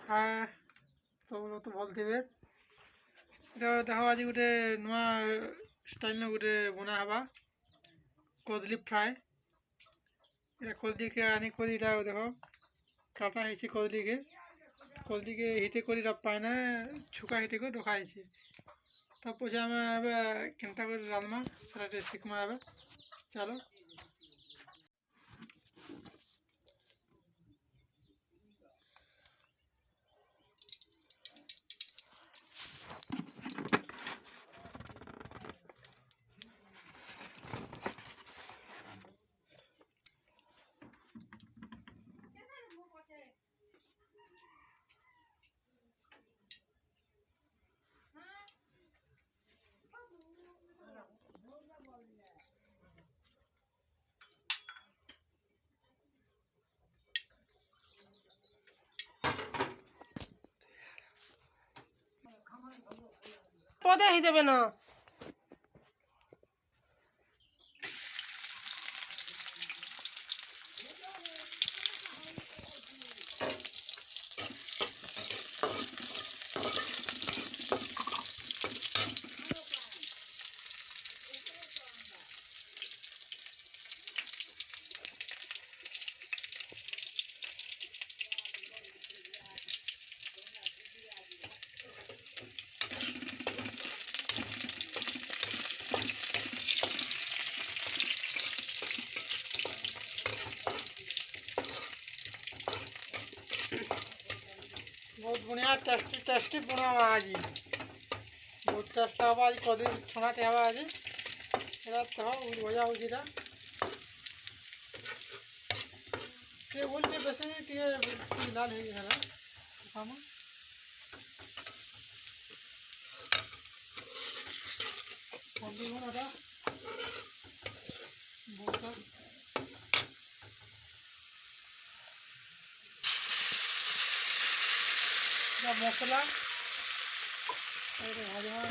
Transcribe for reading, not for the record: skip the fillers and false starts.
हाय सब लोग तो बोलते देखो आज गोटे नुआ स्टाइल गोटे बना हवा कदली फ्राए कदली के आनी देख काटा है कदली के हिटे कर पाने छुका हिटे को रखाई तब पछे आम केन्ता कर रांधमा से शिखमा चलो पदे ही देवे ना बहुत बढ़िया टेस्टी बनावा आज बहुत टेस्ट हवा आज कदली छना हवा आज भजा हो टेबुल के बेस लाल है मसला हजमा